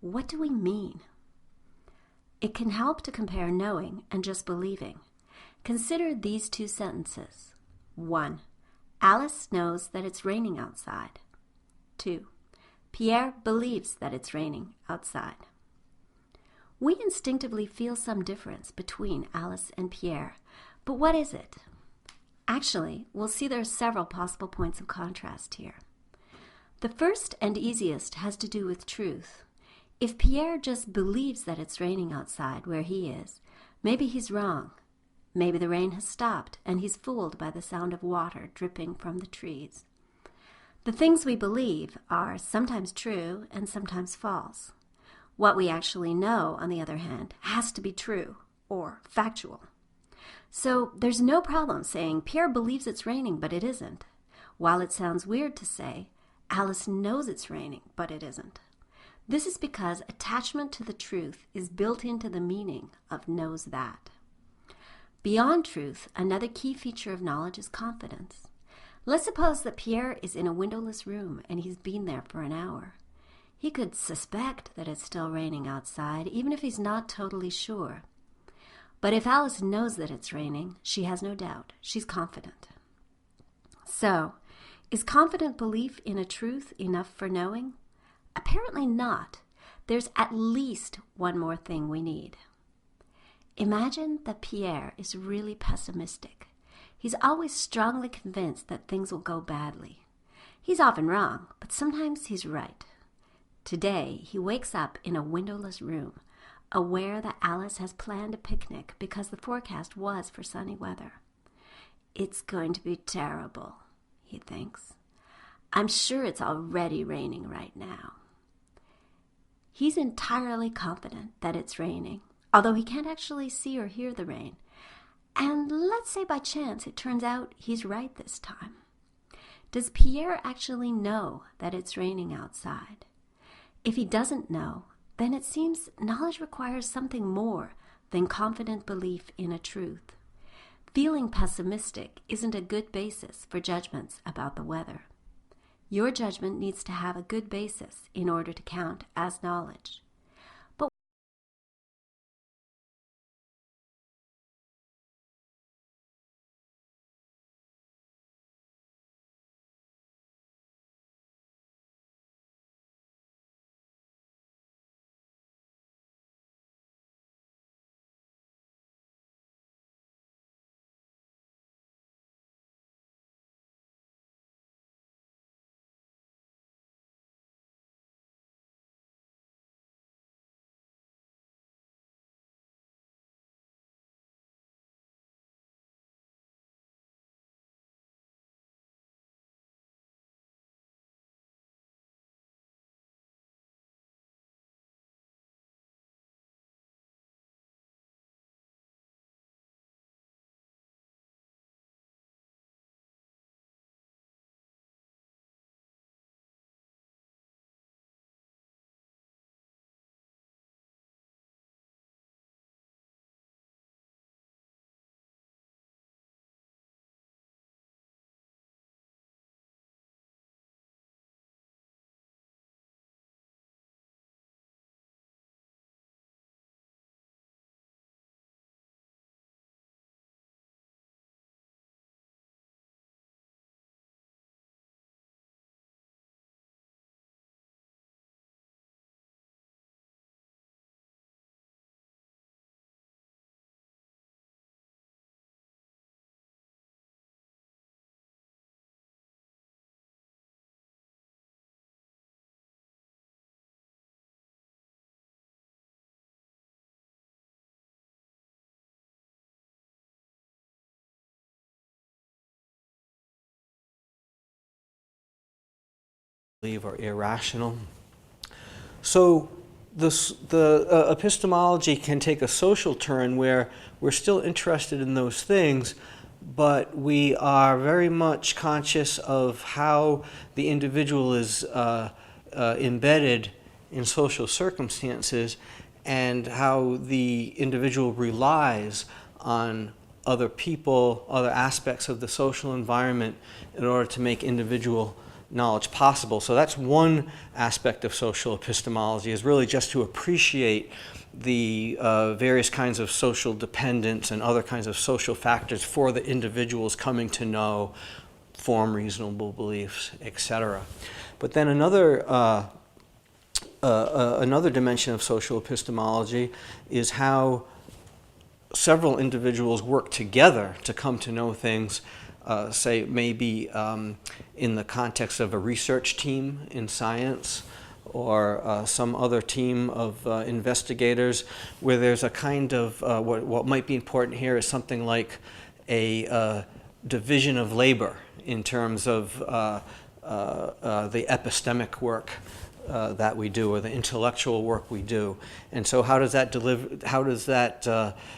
What do we mean? It can help to compare knowing and just believing. Consider these two sentences. 1. Alice knows that it's raining outside. 2. Pierre believes that it's raining outside. We instinctively feel some difference between Alice and Pierre, but what is it? Actually, we'll see there are several possible points of contrast here. The first and easiest has to do with truth. If Pierre just believes that it's raining outside where he is, maybe he's wrong. Maybe the rain has stopped and he's fooled by the sound of water dripping from the trees. The things we believe are sometimes true and sometimes false. What we actually know, on the other hand, has to be true or factual. So there's no problem saying Pierre believes it's raining, but it isn't, while it sounds weird to say Alice knows it's raining, but it isn't. This is because attachment to the truth is built into the meaning of knows that. Beyond truth, another key feature of knowledge is confidence. Let's suppose that Pierre is in a windowless room and he's been there for an hour. He could suspect that it's still raining outside, even if he's not totally sure. But if Alice knows that it's raining, she has no doubt. She's confident. So, is confident belief in a truth enough for knowing? Apparently not. There's at least one more thing we need. Imagine that Pierre is really pessimistic. He's always strongly convinced that things will go badly. He's often wrong, but sometimes he's right. Today, he wakes up in a windowless room, aware that Alice has planned a picnic because the forecast was for sunny weather. It's going to be terrible, he thinks. I'm sure it's already raining right now. He's entirely confident that it's raining, although he can't actually see or hear the rain. And let's say by chance it turns out he's right this time. Does Pierre actually know that it's raining outside? If he doesn't know, then it seems knowledge requires something more than confident belief in a truth. Feeling pessimistic isn't a good basis for judgments about the weather. Your judgment needs to have a good basis in order to count as knowledge. But Are irrational. So the epistemology can take a social turn where we're still interested in those things, but we are very much conscious of how the individual is embedded in social circumstances and how the individual relies on other people, other aspects of the social environment in order to make individual knowledge possible. So that's one aspect of social epistemology, is really just to appreciate the various kinds of social dependence and other kinds of social factors for the individuals coming to know, form reasonable beliefs, etc. But then another dimension of social epistemology is how several individuals work together to come to know things, say maybe in the context of a research team in science, or some other team of investigators, where there's a kind of, what might be important here is something like a division of labor in terms of the epistemic work that we do, or the intellectual work we do. And so how does that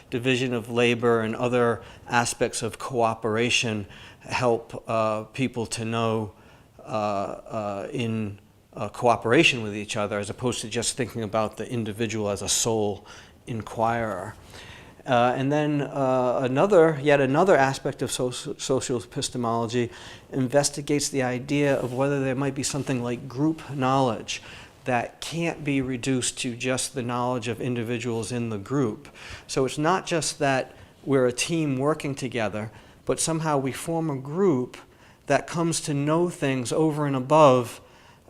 division of labor and other aspects of cooperation help people to know in cooperation with each other, as opposed to just thinking about the individual as a sole inquirer? And then yet another aspect of social epistemology investigates the idea of whether there might be something like group knowledge that can't be reduced to just the knowledge of individuals in the group. So it's not just that we're a team working together, but somehow we form a group that comes to know things over and above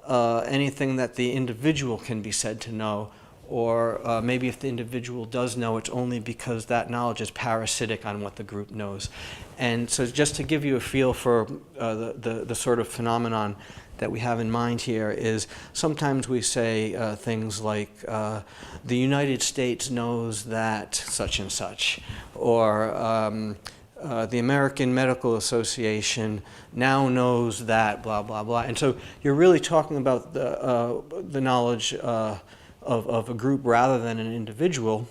anything that the individual can be said to know. Or maybe if the individual does know, it's only because that knowledge is parasitic on what the group knows. And so just to give you a feel for the sort of phenomenon that we have in mind here is sometimes we say things like, the United States knows that such and such, or the American Medical Association now knows that blah, blah, blah. And so you're really talking about the knowledge of a group rather than an individual.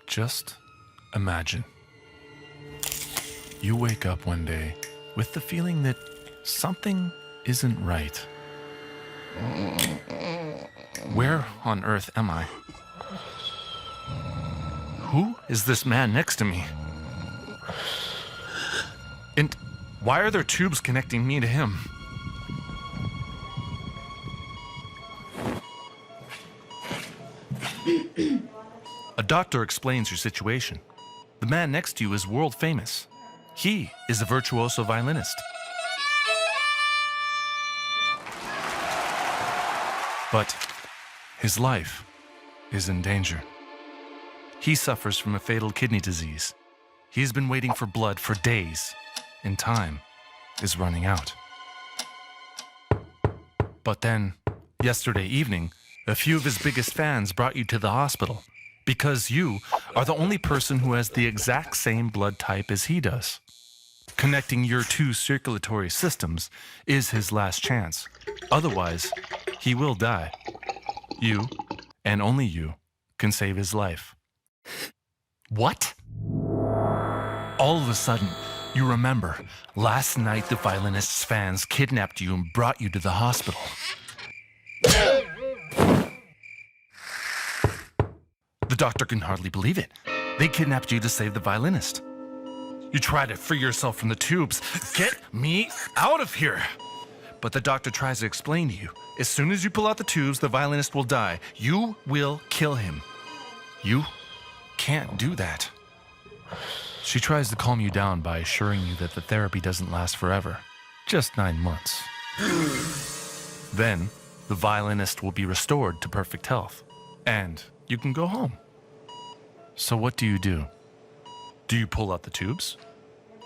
Just imagine. You wake up one day with the feeling that something isn't right. Where on earth am I? Who is this man next to me? And why are there tubes connecting me to him? A doctor explains your situation. The man next to you is world famous. He is a virtuoso violinist. But his life is in danger. He suffers from a fatal kidney disease. He's been waiting for blood for days, and time is running out. But then, yesterday evening, a few of his biggest fans brought you to the hospital because you are the only person who has the exact same blood type as he does. Connecting your two circulatory systems is his last chance. Otherwise, he will die. You, and only you, can save his life. What? All of a sudden, you remember, last night the violinist's fans kidnapped you and brought you to the hospital. The doctor can hardly believe it. They kidnapped you to save the violinist. You try to free yourself from the tubes. Get me out of here! But the doctor tries to explain to you, as soon as you pull out the tubes, the violinist will die. You will kill him. You can't do that. She tries to calm you down by assuring you that the therapy doesn't last forever, just 9 months. Then, the violinist will be restored to perfect health, and you can go home. So what do? Do you pull out the tubes?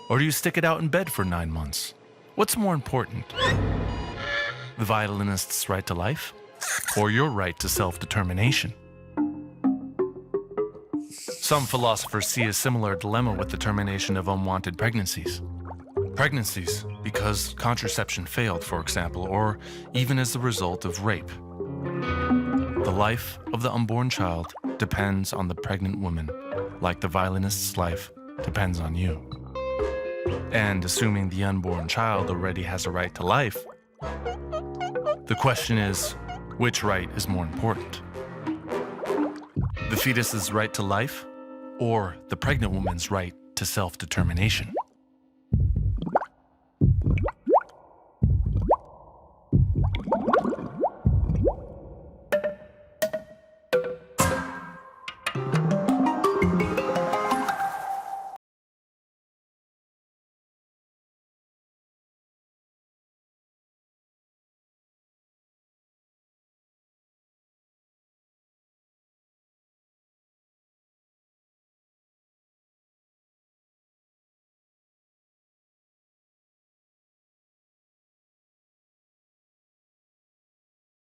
Or do you stick it out in bed for 9 months? What's more important? The violinist's right to life? Or your right to self-determination? Some philosophers see a similar dilemma with the termination of unwanted pregnancies. Pregnancies because contraception failed, for example, or even as the result of rape. The life of the unborn child depends on the pregnant woman, like the violinist's life depends on you. And assuming the unborn child already has a right to life, the question is, which right is more important? The fetus's right to life, or the pregnant woman's right to self-determination?